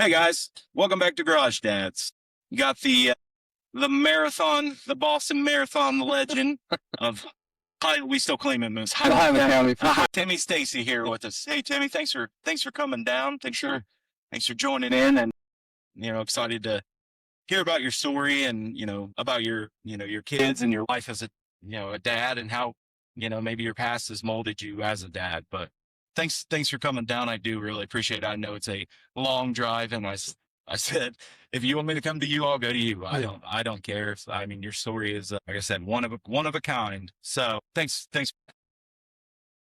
Hey guys, welcome back to Garage Dads. You got the marathon, the Boston Marathon, the legend of we still claim him as Highland County. Timmy Stacy here with us. Hey Timmy, thanks for coming down. Thanks for joining in, and excited to hear about your story and about your your kids and your life as a dad, and how maybe your past has molded you as a dad. But thanks for coming down. I do really appreciate it. I know it's a long drive, and I said, if you want me to come to you, I'll go to you. I don't care. I mean, your story is, like I said, one of a kind. So thanks.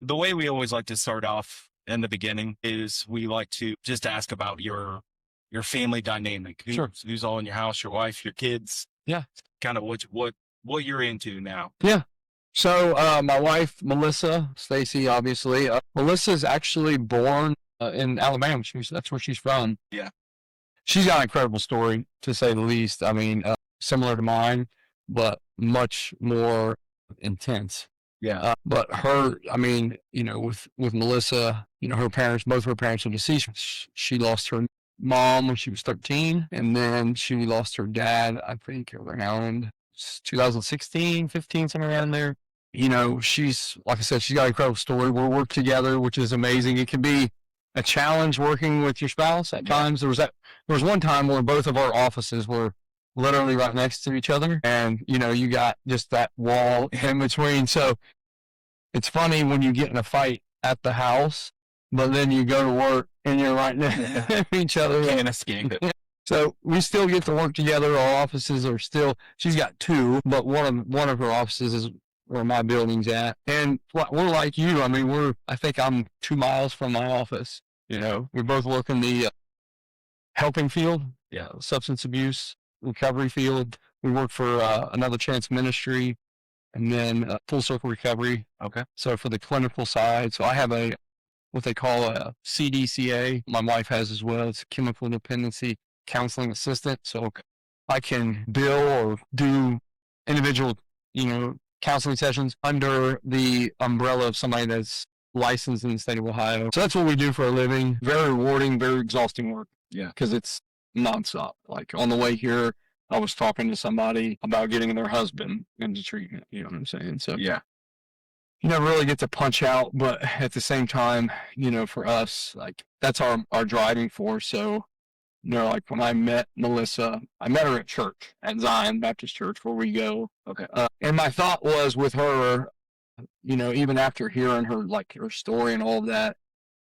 The way we always like to start off in the beginning is we like to just ask about your family dynamic. Sure. Who's all in your house, your wife, your kids. Yeah. Kind of what you're into now. Yeah. So my wife, Melissa, Stacy, obviously. Melissa's actually born in Alabama. That's where she's from. Yeah. She's got an incredible story, to say the least. I mean, similar to mine, but much more intense. Yeah. But her, I mean, with Melissa, both her parents are deceased. She lost her mom when she was 13, and then she lost her dad, I think, around 2016, 15, somewhere around there. She's, like I said, she's got an incredible story. We'll work together, which is amazing. It can be a challenge working with your spouse at times. There was one time where both of our offices were literally right next to each other, and you got just that wall in between. So it's funny when you get in a fight at the house, but then you go to work and you're right next to each other. Can't escape it. So we still get to work together. Our offices are still, she's got two, but one of her offices is where my building's at. And we're like you. I mean, I think I'm 2 miles from my office. We both work in the helping field, substance abuse recovery field. We work for Another Chance Ministry, and then Full Circle Recovery. Okay. So for the clinical side, so I have what they call a CDCA. My wife has as well. It's Chemical Dependency Counseling Assistant. So I can bill or do individual, counseling sessions under the umbrella of somebody that's licensed in the state of Ohio. So that's what we do for a living. Very rewarding, very exhausting work. Yeah. Because it's nonstop. Like on the way here, I was talking to somebody about getting their husband into treatment. You know what I'm saying? So yeah. You never really get to punch out, but at the same time, for us, like that's our driving force. So, like when I met Melissa, I met her at church, at Zion Baptist Church, where we go. Okay. And my thought was with her, even after hearing her, like her story and all of that,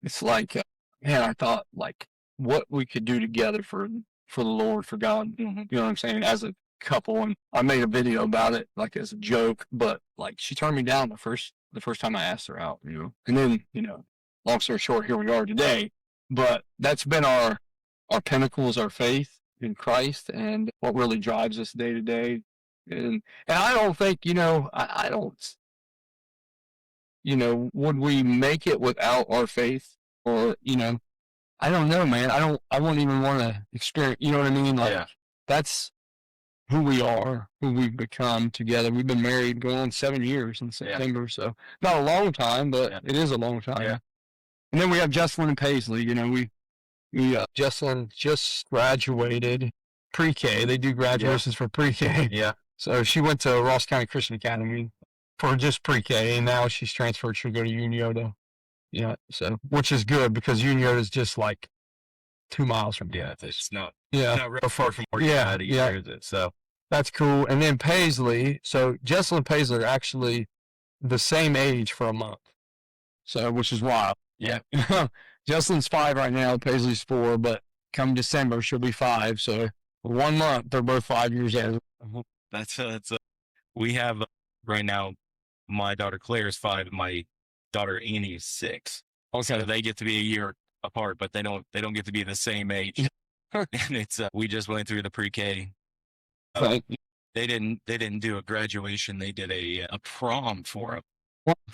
it's like, man, I thought like what we could do together for the Lord, for God. Mm-hmm. You know what I'm saying? As a couple, and I made a video about it, like as a joke, but like she turned me down the first time I asked her out, and then, long story short, here we are today. But that's been our pinnacle, is our faith in Christ, and what really drives us day to day. And I don't think, I don't, would we make it without our faith? Or, I don't know, man. I wouldn't even want to experience, you know what I mean? Like, that's who we are, who we've become together. We've been married going on 7 years in September, so not a long time, but it is a long time. Yeah. And then we have Jesselyn and Paisley. Jesselyn just graduated pre-K. They do graduations for pre-K. Yeah. So she went to Ross County Christian Academy for just pre-K, and now she's transferred. She'll go to Unioto. Yeah. So, which is good because Unioto is just like 2 miles from here. It's not real far from where you're at either, is it? So that's cool. And then Paisley. So Jesselyn and Paisley are actually the same age for a month. So, which is wild. Yeah. Jesselyn's 5 right now. Paisley's 4, but come December, she'll be 5. So 1 month, they're both 5 years old. That's we have right now, my daughter Claire is 5 and my daughter Annie is 6. Also, they get to be a year apart, but they don't get to be the same age. And it's we just went through the pre-K. They didn't do a graduation. They did a prom for them.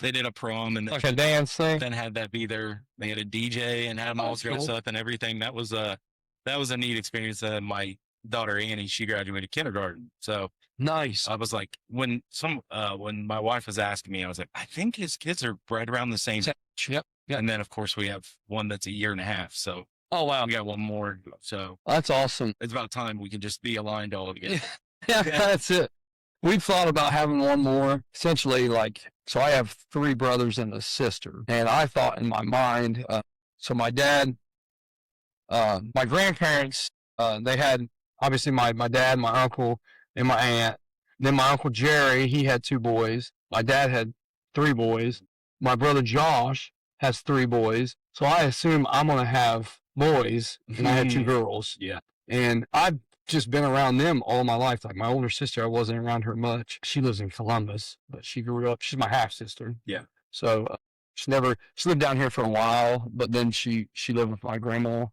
They did a prom and like a dance thing. Then had that be they had a DJ and had them all dressed up and everything. That was a neat experience. My daughter Annie, she graduated kindergarten. So nice. I was like, when my wife was asking me, I was like, I think his kids are right around the same age. Yep. And then of course we have one that's a year and a half. So Oh, wow. We got one more. So That's awesome. it's about time we can just be aligned all together. Yeah, that's it. We've thought about having one more. Essentially, so I have 3 brothers and a sister. And I thought in my mind, so my dad, my grandparents, they had obviously my dad, my uncle, and my aunt. Then my uncle Jerry, he had 2 boys. My dad had 3 boys. My brother Josh has 3 boys. So I assume I'm going to have boys, and I had 2 girls. Yeah. And I've just been around them all my life. Like my older sister, I wasn't around her much. She lives in Columbus, but she grew up, she's my half sister. Yeah. So she lived down here for a while, but then she lived with my grandma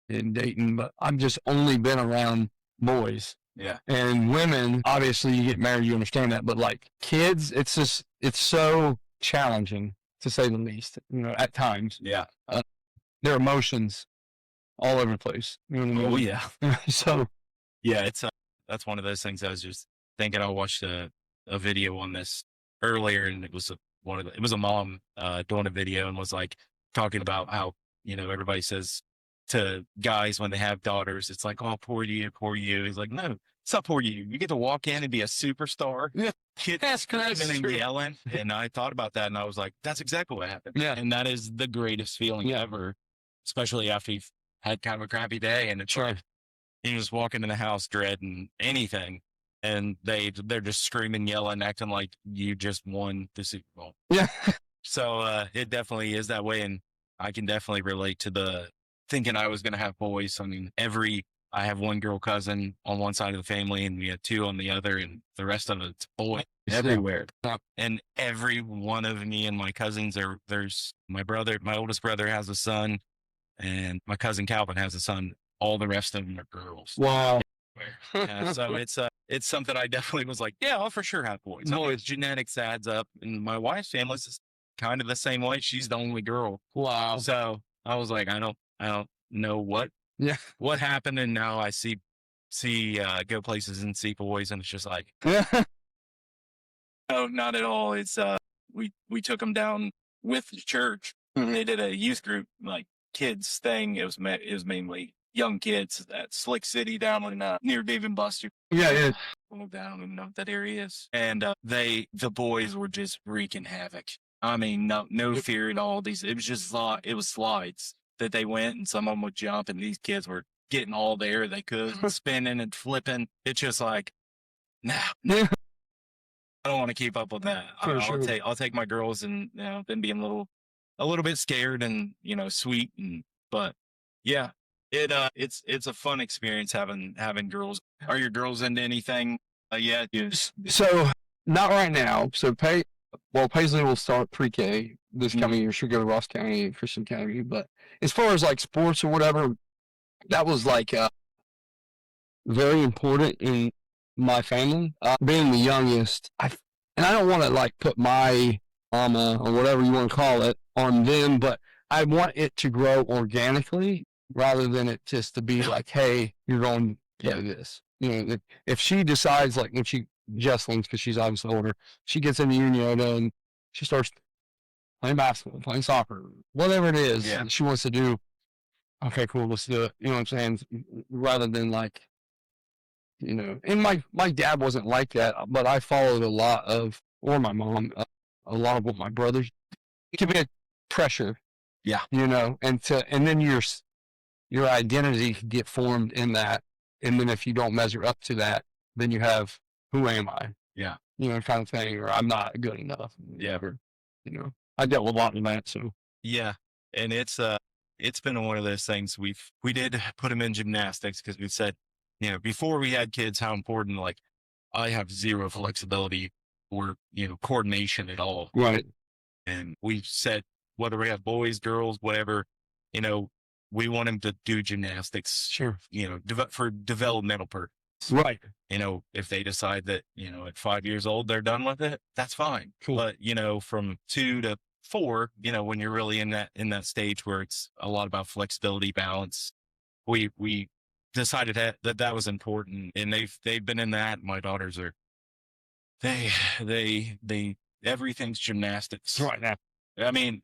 in Dayton. But I've just only been around boys. Yeah. And women, obviously you get married, you understand that. But like kids, it's so challenging to say the least, at times. Yeah. Their emotions all over the place. You know what I mean? Oh, yeah. So, yeah, that's one of those things I was just thinking. I watched a video on this earlier, and it was a mom doing a video and was like talking about how, everybody says to guys when they have daughters, it's like, oh, poor you, poor you. He's like, no, it's not poor you. You get to walk in and be a superstar. Yeah. That's screaming and yelling. And I thought about that, and I was like, that's exactly what happened. Yeah. And that is the greatest feeling ever, especially after you've had kind of a crappy day, and it's like you just walk into the house dreading anything, and they're just screaming, yelling, acting like you just won the Super Bowl. Yeah. So it definitely is that way, and I can definitely relate to the thinking I was going to have boys. I mean, I have one girl cousin on one side of the family, and we had 2 on the other, and the rest of it's boys everywhere. And every one of me and my cousins there's my oldest brother has a son, and my cousin Calvin has a son. All the rest of them are girls. Wow. So it's something I definitely was like, yeah, I'll for sure have boys. Always genetics adds up, and my wife's family is kind of the same way. She's the only girl. Wow. So I was like, I don't know what happened, and now I see go places and see boys, and it's just like, no, not at all. It's we took them down with the church. They did a youth group like kids thing. It was mainly young kids at Slick City down in near Dave and Buster. Yeah. Down in that area is. And the boys were just wreaking havoc. I mean, no fear at all. It was just slides that they went, and some of them would jump, and these kids were getting all the air they could, spinning and flipping. It's just like, no, I don't want to keep up with that. I'll take my girls, and them being a little bit scared and sweet, but yeah, it's a fun experience having girls. Are your girls into anything yet? So not right now. So Paisley will start pre-K this coming year. She'll go to Ross County Christian Academy. But as far as like sports or whatever, that was like very important in my family. Being the youngest, and I don't want to like put my mama or whatever you want to call it on them, but I want it to grow organically rather than it just to be like, hey, you're going to play this. If she decides, like when Jesslyn's, because she's obviously older, she gets into Unioda and she starts playing basketball, playing soccer, whatever it is she wants to do. Okay, cool, let's do it. You know what I'm saying? Rather than like, and my dad wasn't like that, but I followed or my mom, a lot of what my brothers, it can be a pressure. Yeah. And then your identity can get formed in that. And then if you don't measure up to that, then you have, who am I? Yeah. Kind of thing, or I'm not good enough. Yeah. Or, I dealt with a lot of that. So. Yeah. And it's been one of those things we did put him in gymnastics because we said, before we had kids, how important, like I have zero flexibility or, coordination at all. Right. And we said, whether we have boys, girls, whatever, we want them to do gymnastics, sure, for developmental purposes. Right. If they decide that, at 5 years old, they're done with it, that's fine. Cool. But, from 2 to 4, when you're really in that stage where it's a lot about flexibility, balance, we decided that was important, and they've been in that. My daughters are, they everything's gymnastics right now. I mean,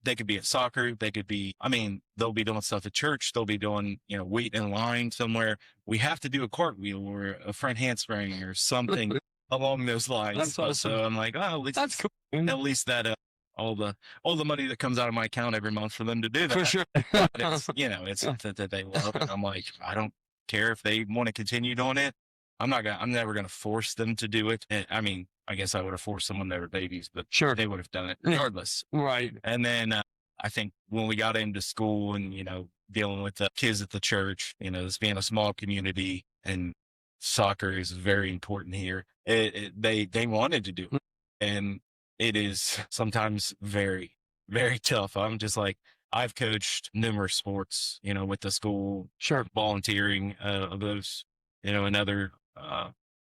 they could be at soccer. They could be, I mean, they'll be doing stuff at church. They'll be doing, you know, waiting in line somewhere. We have to do a cartwheel or a front handspring or something along those lines. That's awesome. So I'm like, oh, at least That's cool. at least that all the money that comes out of my account every month for them to do that. For sure. But it's, you know, it's something that they love. And I'm like, I don't care if they want to continue doing it. I'm never gonna force them to do it. And, I mean, I guess I would have forced them when they were babies, but Sure. they would have done it regardless. Right. And then I think when we got into school and, you know, dealing with the kids at the church, you know, this being a small community and soccer is very important here. They wanted to do it, and it is sometimes very, very tough. I'm just like, I've coached numerous sports, you know, with the school, Sure. volunteering of those, you know, and other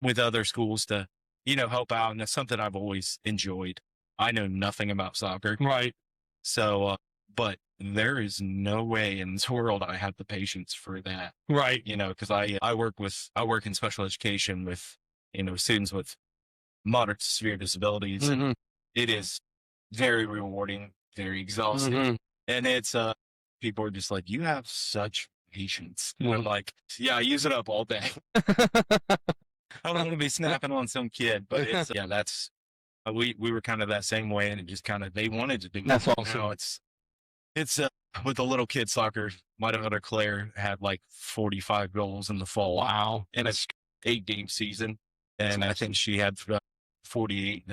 with other schools to, you know, help out, and that's something I've always enjoyed. I know nothing about soccer, Right. so but there is no way in this world I have the patience for that, Right. you know, because I work in special education with, you know, students with moderate to severe disabilities. Mm-hmm. It is very rewarding, very exhausting, Mm-hmm. and it's people are just like, you have such patience. And I'm Mhm. like, yeah, I use it up all day. I don't want to be snapping on some kid, but it's yeah, that's we were kind of that same way, and it just kind of they wanted to do it. That's Now awesome. it's with the little kid soccer. My daughter Claire had like 45 goals in the fall Wow. in a 8-game season, and I think she had 48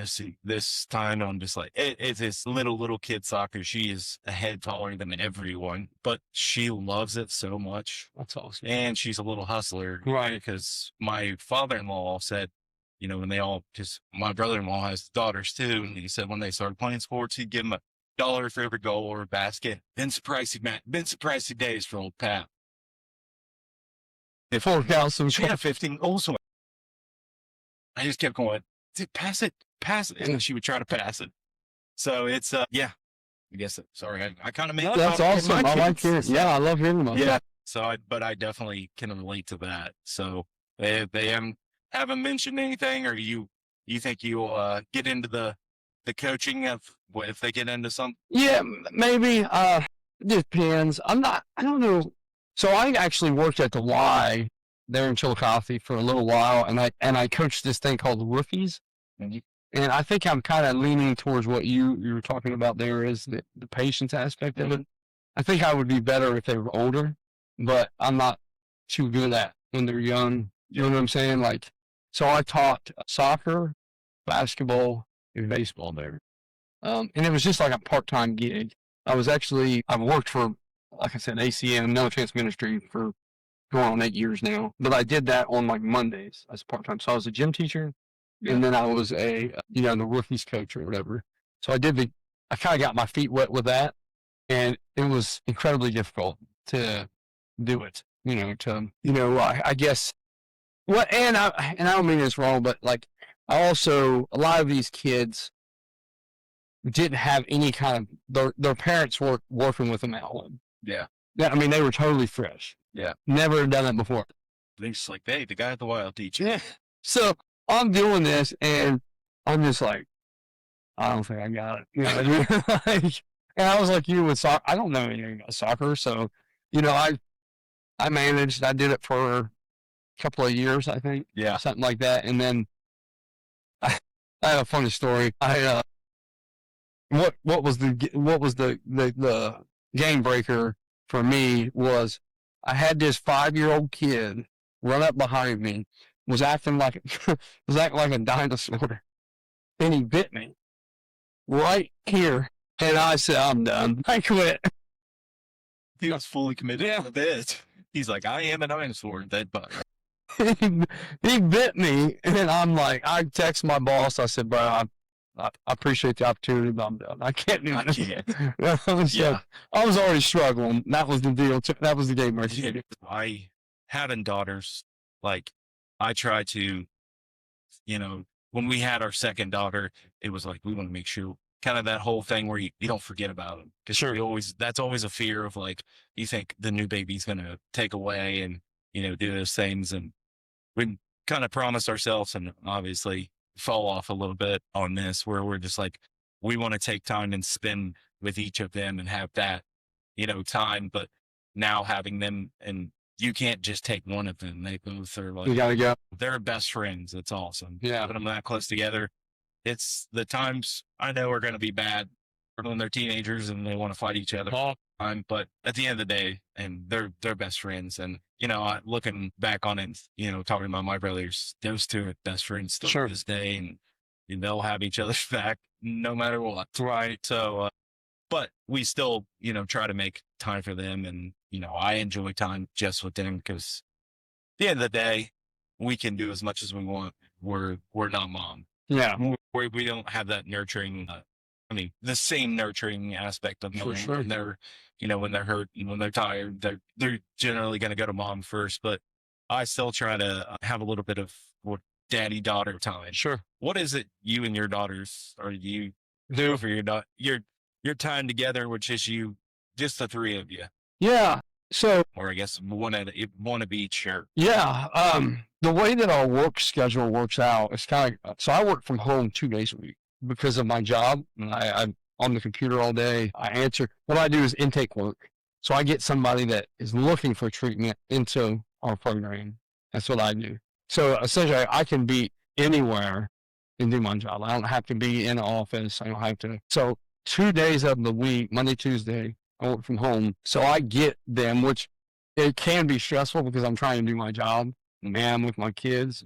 this time. I'm just like, it's this little kid soccer. She is a head taller than everyone, but she loves it so much. That's awesome. And she's a little hustler, Right. because my father-in-law said, you know, when because my brother-in-law has daughters too, and he said when they started playing sports, he'd give them $1 for every goal or a basket. Been surprising days for old Pat. If Forecast she had 15 goals, I just kept going, pass it, and she would try to pass it. So it's yeah. I guess sorry, I kind of made That's awesome. I like it. Yeah, I love hearing about yeah. that. So but I definitely can relate to that. So they haven't mentioned anything, or you think you'll get into the coaching of if they get into some? Yeah, maybe. It depends. I don't know. So I actually worked at the Y there in Chillicothe for a little while, and I coached this thing called the Rookies. Mhm. And I think I'm kind of leaning towards what you were talking about there, is the patience aspect of it. I think I would be better if they were older, but I'm not too good at when they're young. You know what I'm saying? Like, so I taught soccer, basketball, and baseball there. And it was just like a part-time gig. I've worked for, like I said, ACM, No Chance Ministry, for going on 8 years now. But I did that on like Mondays as part-time. So I was a gym teacher, and then I was the rookies coach or whatever. So I kind of got my feet wet with that, and it was incredibly difficult to do it. I guess and I don't mean this wrong, but like a lot of these kids didn't have any kind of their parents were working with them at home. Yeah. Yeah, I mean they were totally fresh. Yeah. Never done it before. They're just like, hey, the guy at the Y will teach you. Yeah. So I'm doing this, and I'm just like, I don't think I got it. You know what I mean? Like, and I was like you with soccer. I don't know anything about soccer, so I managed. I did it for a couple of years, I think. Yeah. Something like that, and then I have a funny story. What was the game breaker for me was I had this 5-year-old kid run up behind me, was acting like a dinosaur, and he bit me right here, and I said, I'm done. I quit. He was fully committed to this. He's like, I am a dinosaur. That bug. He bit me, and I'm like, I text my boss. I said, bro, I appreciate the opportunity, but I'm done. I can't do this. I was already struggling. That was the deal. That was the game breaker. Having daughters, like I try to, when we had our second daughter, it was like, we want to make sure kind of that whole thing where you don't forget about them. Cause Sure. That's always a fear of like, you think the new baby's going to take away and, do those things. And we kind of promised ourselves, and obviously fall off a little bit on this, where we're just like, we want to take time and spend with each of them and have that, time. But now having them, and you can't just take one of them. They both are You like, gotta go. they're best friends. It's awesome. Yeah. Put them that close together. It's the times I know are going to be bad when they're teenagers and they want to fight each other. But at the end of the day, and they're best friends. And, looking back on it, talking about my brothers, those two are best friends still Sure. to this day, and they'll have each other's back no matter what. Right. So, but we still, try to make time for them. And, I enjoy time just with them because at the end of the day, we can do as much as we want. We're not mom. Yeah. We don't have that nurturing, the same nurturing aspect of mom. Sure. When they're, when they're hurt and when they're tired, they're generally going to go to mom first. But I still try to have a little bit of daddy-daughter time. Sure. What is it you and your daughters, or you Do for your time together, which is just the three of you, Yeah. So or I guess one of each? Or yeah, the way that our work schedule works out is kind of, so I work from home 2 days a week because of my job. I'm on the computer all day. What I do is intake work. So I get somebody that is looking for treatment into our program. That's what I do. So essentially I can be anywhere and do my job. I don't have to be in the office. I don't have to. So 2 days of the week, Monday, Tuesday, I work from home. So I get them, which it can be stressful because I'm trying to do my job and I'm with my kids.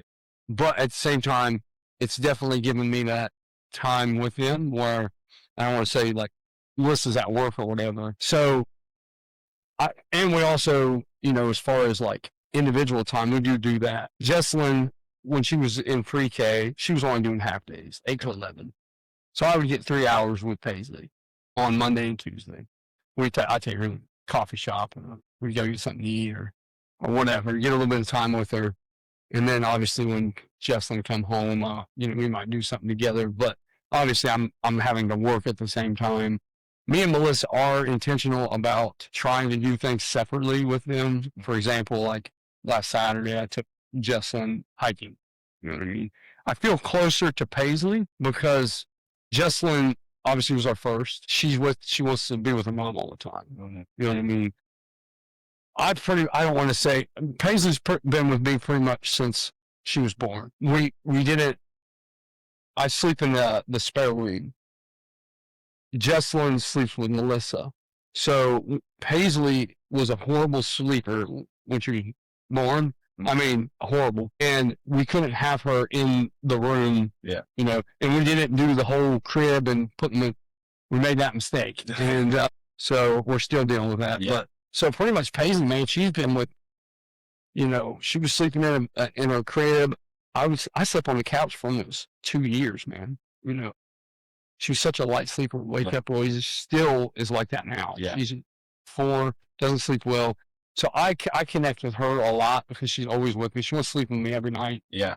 But at the same time, it's definitely given me that time with them where I don't want to say like Melissa's at work or whatever. So and we also, as far as like individual time, we do that. Jesselyn, when she was in pre-K, she was only doing half days, 8 to 11. So I would get 3 hours with Paisley on Monday and Tuesday. I take her to the coffee shop and we go get something to eat or whatever, get a little bit of time with her. And then obviously when Jesselyn come home, we might do something together, but obviously I'm having to work at the same time. Me and Melissa are intentional about trying to do things separately with them. For example, like last Saturday, I took Jesselyn hiking. You know what I mean? I feel closer to Paisley because Jesselyn obviously was our first. She wants to be with her mom all the time. You know what I mean? I don't want to say, Paisley's been with me pretty much since she was born. I sleep in the spare room. Jesselyn sleeps with Melissa. So Paisley was a horrible sleeper when she was born. I mean, horrible. And we couldn't have her in the room, and we didn't do the whole crib and we made that mistake. And so we're still dealing with that. Yeah. But so pretty much Paisley, man, she's been with, she was sleeping in her crib. I slept on the couch for almost 2 years, man. She was such a light sleeper, wake up always, still is like that now. Yeah. She's 4, doesn't sleep well. So I connect with her a lot because she's always with me. She wants to sleep with me every night. Yeah.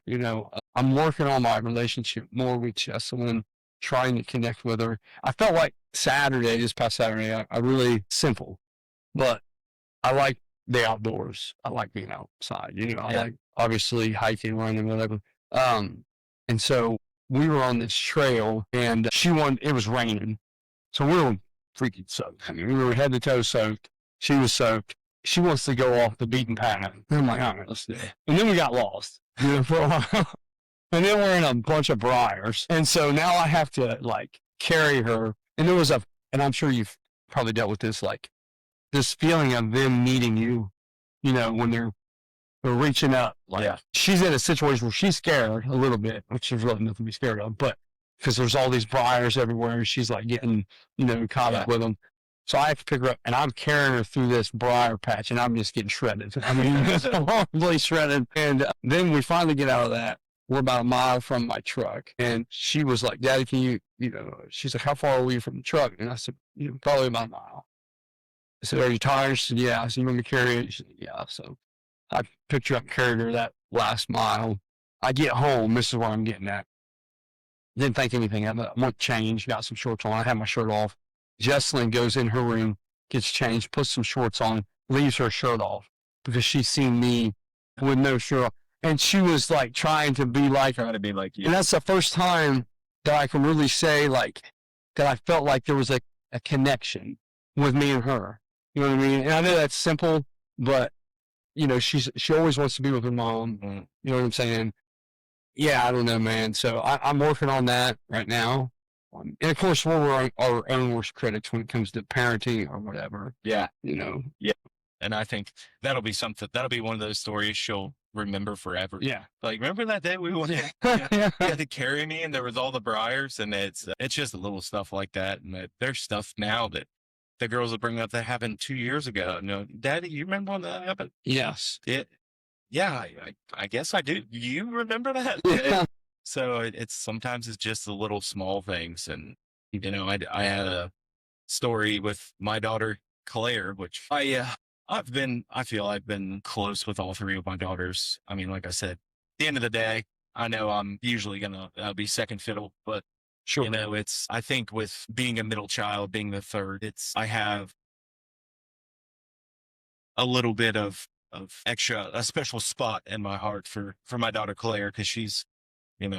I'm working on my relationship more with Jesselyn, trying to connect with her. I felt like this past Saturday, I really simple, but I like the outdoors. I like being outside. I like obviously hiking, running, whatever. And so we were on this trail and it was raining. So we were freaking soaked. I mean, we were head to toe soaked. She was soaked. She wants to go off the beaten path. And I'm like, all right, let's do it. And then we got lost, for a while. And then we're in a bunch of briars. And so now I have to carry her. And and I'm sure you've probably dealt with this, this feeling of them needing you, when they're reaching up. She's in a situation where she's scared a little bit, which is really nothing to be scared of, but because there's all these briars everywhere, she's getting, caught up with them. So I have to pick her up, and I'm carrying her through this briar patch, and I'm just getting shredded. I mean, it's horribly shredded. And then we finally get out of that. We're about a mile from my truck, and she was like, "Daddy, can you, she's like, how far are we from the truck?" And I said, probably about a mile. I said, "Are you tired?" She said, "Yeah." I said, "You want me to carry it?" She said, "Yeah." So I picked her up and carried her that last mile. I get home. This is where I'm getting at. Didn't think anything of it. I went change, got some shorts on. I had my shirt off. Jesselyn goes in her room, gets changed, puts some shorts on, leaves her shirt off because she's seen me with no shirt on. And she was trying to be like you. And that's the first time that I can really say that I felt like there was a connection with me and her. You know what I mean? And I know that's simple, but she always wants to be with her mom. Mm-hmm. You know what I'm saying? Yeah, I don't know, man. So I'm working on that right now. And of course, we're our own worst critics when it comes to parenting or whatever. Yeah. Yeah. And I think that'll be one of those stories she'll remember forever. Yeah. Like, remember that day we went in? Yeah. You had to carry me and there was all the briars, and it's just a little stuff like that. And there's stuff now that the girls will bring up that happened 2 years ago. Daddy, you remember when that happened? Yes. Yeah, I guess I do. You remember that? Yeah. So it's sometimes it's just the little small things. And, I had a story with my daughter, Claire, which I feel I've been close with all three of my daughters. I mean, like I said, at the end of the day, I know I'm usually going to be second fiddle, but Sure. I think with being a middle child, being the third, I have a little bit of a special spot in my heart for my daughter, Claire, because she's the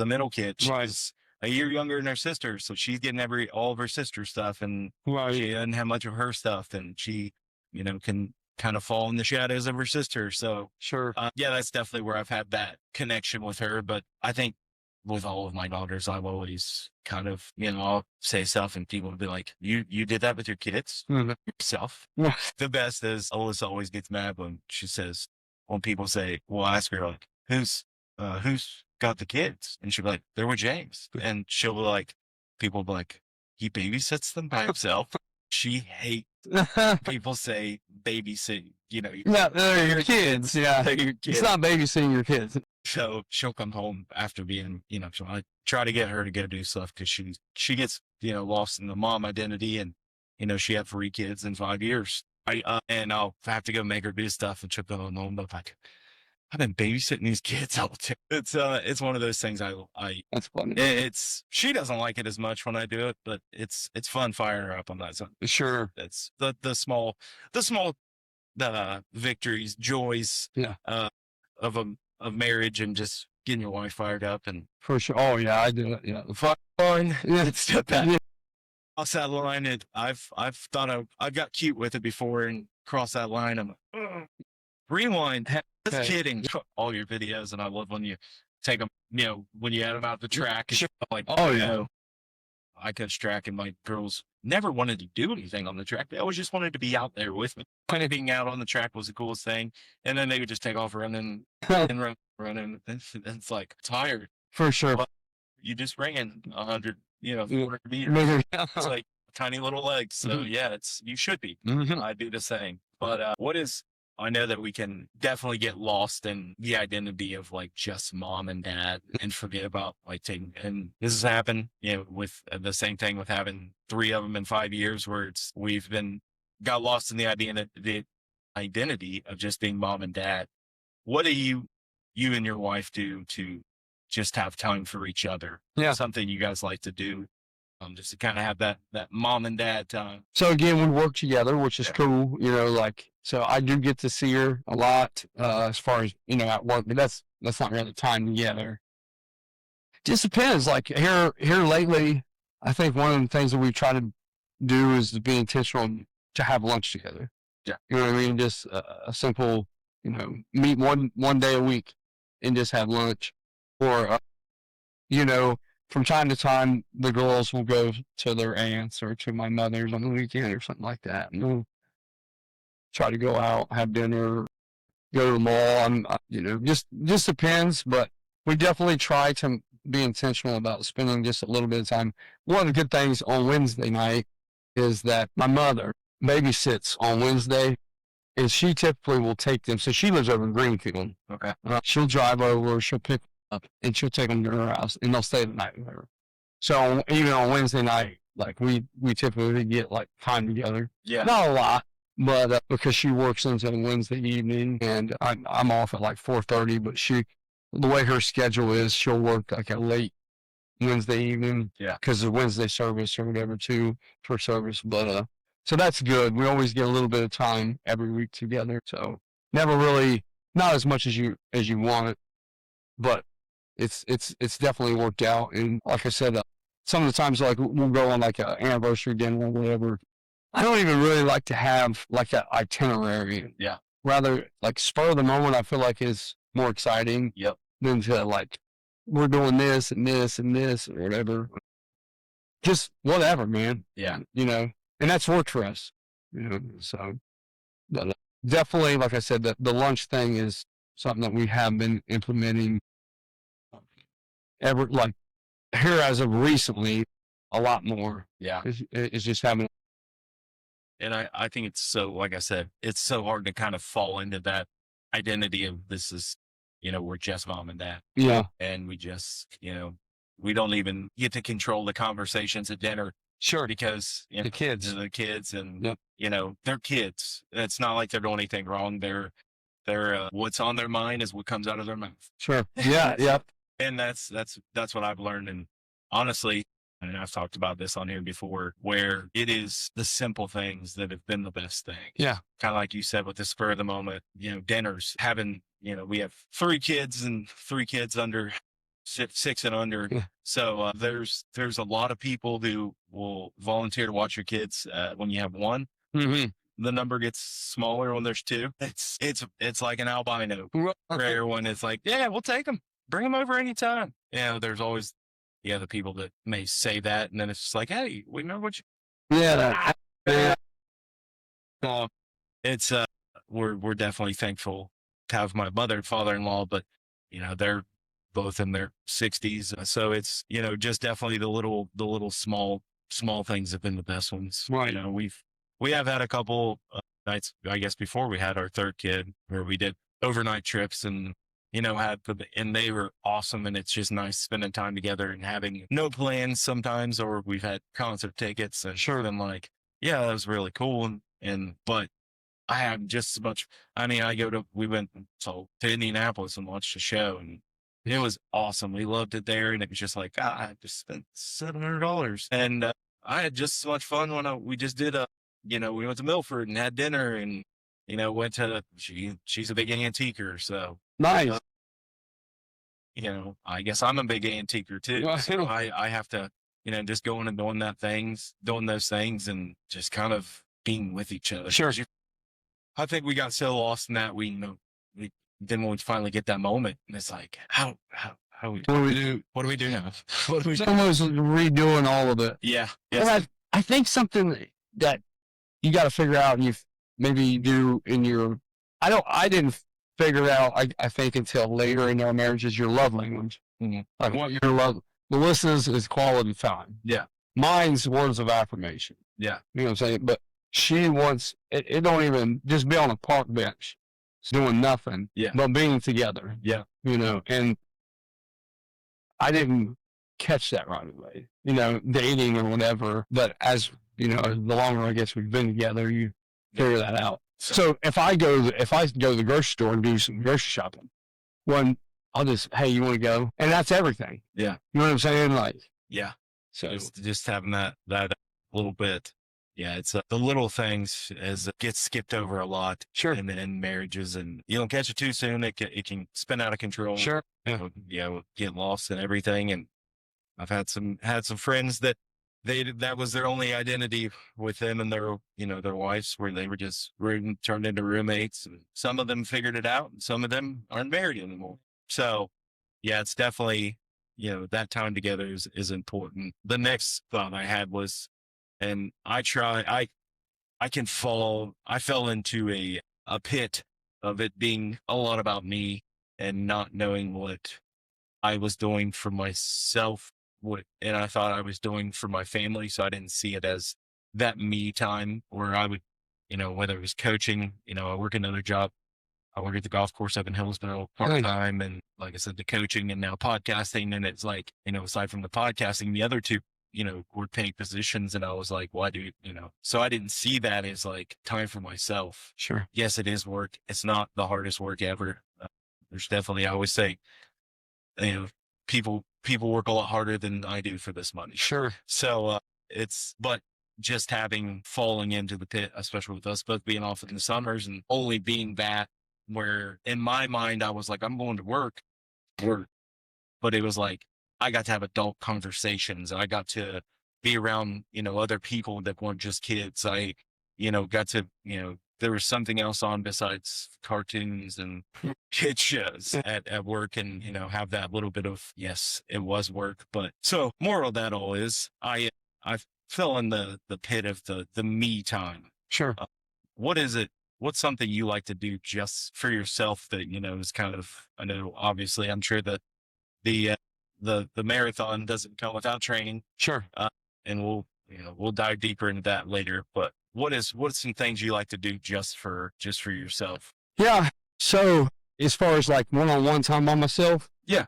middle kid. Right. She's a year younger than her sister, so she's getting all of her sister's stuff, and Right. she doesn't have much of her stuff, and she, can kind of fall in the shadows of her sister. So Sure. yeah, that's definitely where I've had that connection with her. But I think with all of my daughters, I've always kind of, I'll say stuff and people will be like, you did that with your kids? Mhm. Yourself? Yeah. The best is Alyssa always gets mad when people say, we'll ask her, like, who's got the kids? And she'll be like, they're with James. And she'll be like, people will be like, he babysits them by himself. She hates people say babysit, Yeah, they're your kids. Yeah. they're your kids. It's not babysitting your kids. So she'll come home after being, so I try to get her to go do stuff because she gets, lost in the mom identity, and, she had 3 kids in 5 years. And I'll have to go make her do stuff, and she'll go home, but like, I've been babysitting these kids all the time. It's one of those things That's funny. She doesn't like it as much when I do it, but it's fun firing her up on that. So Sure. it's the small victories, joys, Yeah. of marriage, and just getting your wife fired up. And For sure. Oh yeah, I do it. Yeah. fine. Yeah. It's just that. Yeah. Cross that line, and I've thought I got cute with it before, and cross that line. I'm like, rewind. Just Okay. kidding. All your videos, and I love when you take them. When you add them out the track. Sure. Like, Oh yeah. I coach track, and my girls never wanted to do anything on the track. They always just wanted to be out there with me. Kind of being out on the track was the coolest thing. And then they would just take off running and running. It's like tired. For sure. Well, you just ran 100, Yeah. 400 meters. It's Mhm. like tiny little legs. So yeah, you should be. I do the same. But I know that we can definitely get lost in the identity of like just mom and dad and forget about like taking, and this has happened, with the same thing with having 3 of them in 5 years, where we've got lost in the identity of just being mom and dad. What do you and your wife do to just have time for each other? Yeah. Something you guys like to do, just to kind of have that mom and dad time. So again, we work together, which is cool. So I do get to see her a lot, as far as, at work, but that's not really time together. Just depends. Like here lately, I think one of the things that we try to do is to be intentional to have lunch together. Yeah. You know what I mean? Just a simple, meet one day a week and just have lunch. Or, from time to time, the girls will go to their aunts or to my mother's on the weekend or something like that. And we'll try to go out, have dinner, go to the mall. Just depends. But we definitely try to be intentional about spending just a little bit of time. One of the good things on Wednesday night is that my mother babysits on Wednesday, and she typically will take them. So she lives over in Greenfield. Okay. She'll drive over, she'll pick up, and she'll take them to her house, and they'll stay the night with her. So even on Wednesday night, like we typically get like time together. Yeah. Not a lot, but because she works until Wednesday evening, and I'm off at like 4:30. But the way her schedule is, she'll work like a late Wednesday evening. Yeah. Because of Wednesday service or whatever too for service. But so that's good. We always get a little bit of time every week together. So never really, not as much as you want it, but it's definitely worked out. And like I said, some of the times like we'll go on like an anniversary dinner or whatever. I don't even really like to have like an itinerary. Yeah. Rather, like spur of the moment, I feel like is more exciting. Yep. Than to like, we're doing this and this and this or whatever. Just whatever, man. Yeah. You know, and that's worked for us. You know, so definitely, like I said, the lunch thing is something that we have been implementing ever, like here as of recently, a lot more. Yeah. It's just having. And I think it's so, like I said, it's so hard to kind of fall into that identity of this is, we're just mom and dad. Yeah. And we just, we don't even get to control the conversations at dinner. Sure. Because the kids and, yep. They're kids. It's not like they're doing anything wrong. They're what's on their mind is what comes out of their mouth. Sure. Yeah. Yep. And that's what I've learned. And honestly, and I've talked about this on here before, where it is the simple things that have been the best thing. Yeah. Kind of like you said with the spur of the moment, dinners, having, we have 3 kids and 3 kids under 6 and under. Yeah. So there's a lot of people who will volunteer to watch your kids when you have 1. Mm-hmm. The number gets smaller when there's 2. It's like an albino where everyone is like, yeah, we'll take them. Bring them over anytime. There's always the people that may say that, and then it's just like, hey, we know what you. Yeah. It's we're definitely thankful to have my mother and father-in-law, but they're both in their 60s, so it's just definitely the little small things have been the best ones. Right. We have had a couple nights, I guess, before we had our 3rd kid, where we did overnight trips and and they were awesome. And it's just nice spending time together and having no plans sometimes, or we've had concert tickets and sure. Then like, yeah, that was really cool. But I have just as much, we went to Indianapolis and watched a show, and it was awesome. We loved it there. And it was just like, I just spent $700. And I had just as much fun when we just did we went to Milford and had dinner and, went to, she's a big antiquer. So nice. I guess I'm a big antiquer too. So I have to, just going and doing those things and just kind of being with each other. Sure. I think we got so lost in that then when we finally get that moment, and it's like, what do we do? What do we do now? What do we do? Almost redoing all of it. Yeah. Yes. I think something that you got to figure out, and you maybe do in your, I didn't figure it out, I think, until later in our marriage, is your love language. Mm-hmm. Like what your love, Melissa's is quality time. Yeah. Mine's words of affirmation. Yeah. You know what I'm saying? But she wants, it don't even just be on a park bench doing nothing, but being together. Yeah. And I didn't catch that right away, dating or whatever. But as, the longer I guess we've been together, you figure that out. So if I go to the grocery store and do some grocery shopping, I'll just, hey, you want to go? And that's everything. Yeah. You know what I'm saying? Like, yeah. So just having that little bit. Yeah. It's the little things gets skipped over a lot. Sure. In marriages, and you don't catch it too soon. It can spin out of control. Sure. Yeah. Get lost in everything. And I've had some friends that that was their only identity with them and their, their wives, where they were just turned into roommates. And some of them figured it out, and some of them aren't married anymore. So yeah, it's definitely, that time together is important. The next thought I had was, and I fell into a pit of it being a lot about me and not knowing what I was doing for myself, and I thought I was doing for my family. So I didn't see it as that me time where I would, whether it was coaching, I work another job. I work at the golf course up in Hillsborough part-time. And like I said, the coaching and now podcasting. And it's like, aside from the podcasting, the other 2, were paid positions. And I was like, why do so I didn't see that as like time for myself. Sure. Yes, it is work. It's not the hardest work ever. There's definitely, I always say, people work a lot harder than I do for this money. Sure. So but just falling into the pit, especially with us both being off in the summers and only being that, where in my mind I was like, I'm going to work, but it was like, I got to have adult conversations. I got to be around, other people that weren't just kids. I, got to, there was something else on besides cartoons and kid shows at work, and, have that little bit of, yes, it was work. But so moral of that all is I fell in the pit of the me time. Sure. What is it? What's something you like to do just for yourself that, is kind of, I know, obviously, I'm sure that the, the marathon doesn't come without training. Sure. And we'll dive deeper into that later, but what's some things you like to do just for yourself? Yeah. So as far as like one-on-one time by myself. Yeah.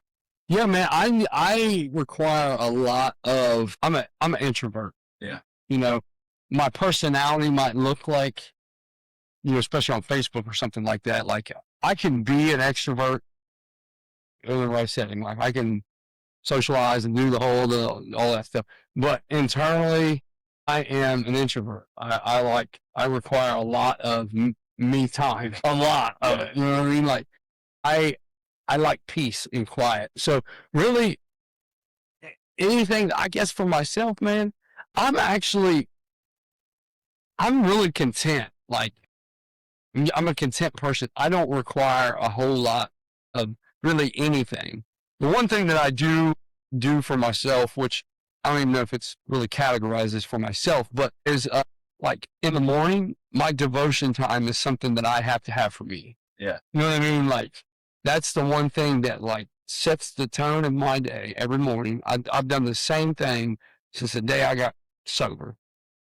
Yeah, man, I require a lot of, I'm an introvert. Yeah. My personality might look like, especially on Facebook or something like that. Like I can be an extrovert in the right setting. Like I can socialize and do all that stuff. But internally, I am an introvert. I require a lot of me time, a lot of it. You know what I mean? Like I like peace and quiet. So really, anything, I guess for myself, man, I'm really content. Like I'm a content person. I don't require a whole lot of really anything. The one thing that I do for myself, which I don't even know if it's really categorized as for myself, but is like in the morning, my devotion time is something that I have to have for me. Yeah. You know what I mean? Like that's the one thing that like sets the tone of my day every morning. I've done the same thing since the day I got sober.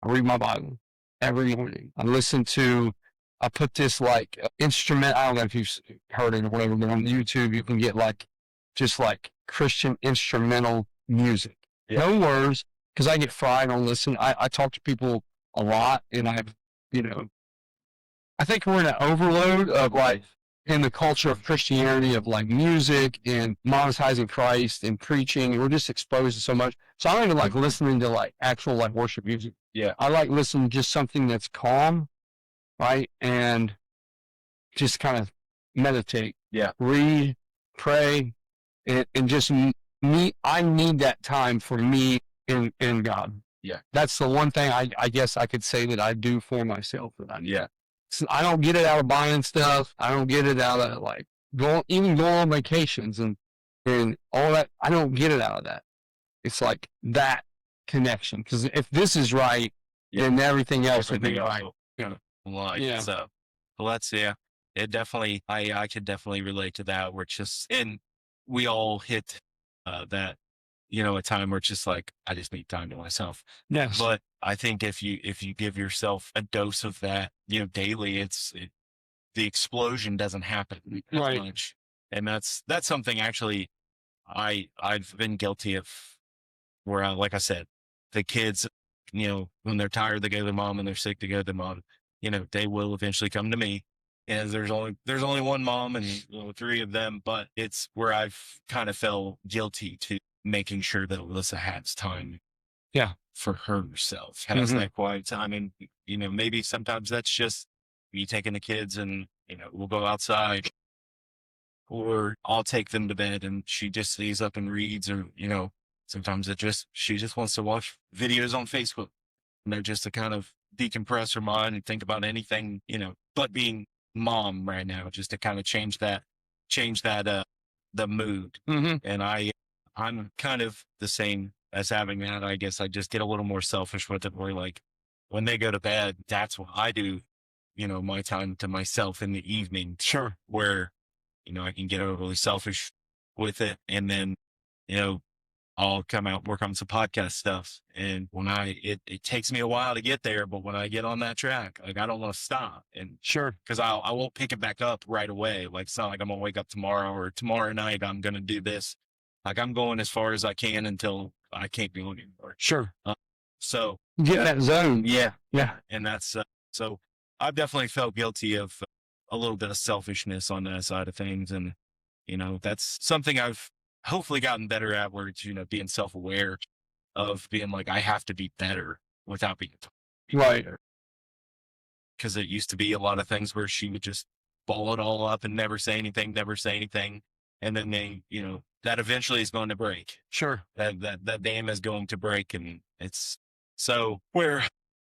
I read my Bible every morning. I put this like instrument. I don't know if you've heard it or whatever, but on YouTube you can get like just like Christian instrumental music. Yeah. No words, because I get fried on listen. I talk to people a lot, and I think we're in an overload of like in the culture of Christianity of like music and monetizing Christ and preaching, and we're just exposed to so much. So I don't even like listening to like actual like worship music. Yeah. I like listening to just something that's calm, right? And just kind of meditate. Yeah. Read, pray, and just me. I need that time for me in God. Yeah. That's the one thing I guess I could say that I do for myself. Yeah. So I don't get it out of buying stuff. I don't get it out of like going on vacations and all that. I don't get it out of that. It's like that connection. Because if this is right, then everything else would be right. Yeah. So, well, it definitely, I could definitely relate to that. And we all hit that, a time where it's just like, I just need time to myself. Yes. But I think if you give yourself a dose of that, daily, the explosion doesn't happen as right. much. And that's something actually I've been guilty of, where like I said, the kids, when they're tired, they go to their mom, and they're sick, they go to their mom. They will eventually come to me. And there's only one mom and three of them, but it's where I've kind of felt guilty to making sure that Alyssa has time. Yeah. For herself, has that quiet time. And, maybe sometimes that's just me taking the kids and, we'll go outside, or I'll take them to bed and she just stays up and reads, or, sometimes she just wants to watch videos on Facebook, just to kind of decompress her mind and think about anything, but being mom right now, just to kind of change that, the mood. And I'm kind of the same as having that. I guess I just get a little more selfish with it, where like when they go to bed, that's what I do, my time to myself in the evening. Sure. Where, I can get overly selfish with it. And then, I'll come out, work on some podcast stuff. And when it takes me a while to get there, but when I get on that track, like I don't want to stop. And sure, because I won't pick it back up right away. Like it's not like I'm gonna wake up tomorrow, or tomorrow night I'm gonna do this. Like I'm going as far as I can until I can't be looking anymore. Sure. So get in that zone. Yeah. Yeah. And that's so I've definitely felt guilty of a little bit of selfishness on that side of things. And, that's something I've hopefully gotten better at, where it's, being self-aware of being like, I have to be better without being right. Because it used to be a lot of things where she would just ball it all up and never say anything. and then they, you know, that eventually is going to break. Sure. That dam is going to break, and it's so where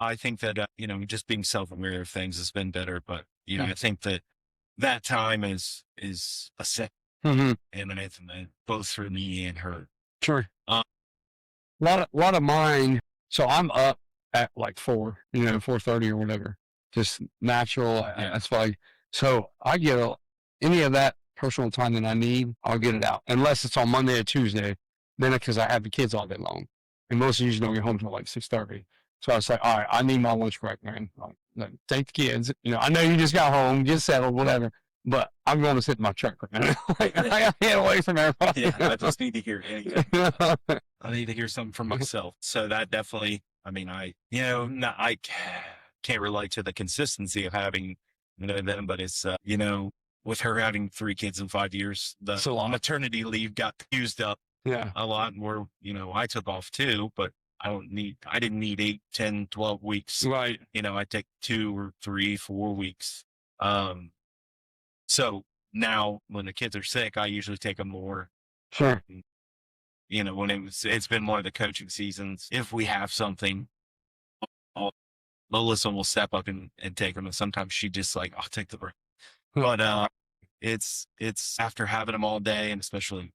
I think that you know, just being self-aware of things has been better. But you know, I think that that time is a set, Mm-hmm. and I think that both for me and her. Sure. Um, A lot of mine. So I'm up at like 4:30 or whatever, just natural. Yeah. That's why. So I get any of that personal time that I need, I'll get it out. Unless it's on Monday or Tuesday, then because I have the kids all day long, and most of you don't get home till like 6:30. So I was like, all right, I need my lunch break, man. Like, take the kids. You know, I know you just got home, get settled, whatever. But I'm going to sit in my truck right now. Like, I got to get away from everybody. Yeah, I just need to hear anything. I need to hear something from myself. So that definitely, I mean, you know, I can't relate to the consistency of having, you know, them, but it's, you know, with her having 3 kids in 5 years, the maternity leave got used up a lot more. You know, I took off too, but I didn't need 8, 10, 12 weeks. Right. You know, I take 2 or 3, 4 weeks. So now when the kids are sick, I usually take them more. Sure. You know, when it's been more of the coaching seasons. If we have something, Melissa will step up and take them. And sometimes she just like, I'll take the break. But it's after having them all day, and especially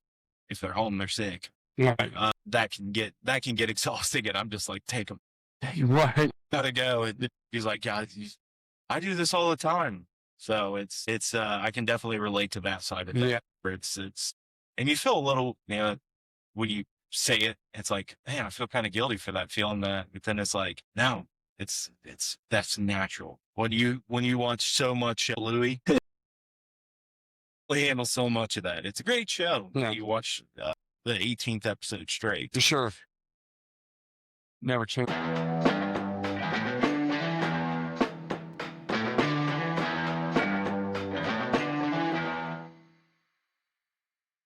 if they're home, they're sick. Right. That can get exhausting, and I'm just like, take them. Right. Gotta go. And he's like, yeah, I do this all the time. So it's I can definitely relate to that side of it. Yeah. Where it's and you feel a little, you know, when you say it, it's like, man, I feel kind of guilty for that, feeling that. But then it's like, no, that's natural. When you watch so much Louis, we handle so much of that. It's a great show. Yeah. You watch the 18th episode straight. Sure. Never change.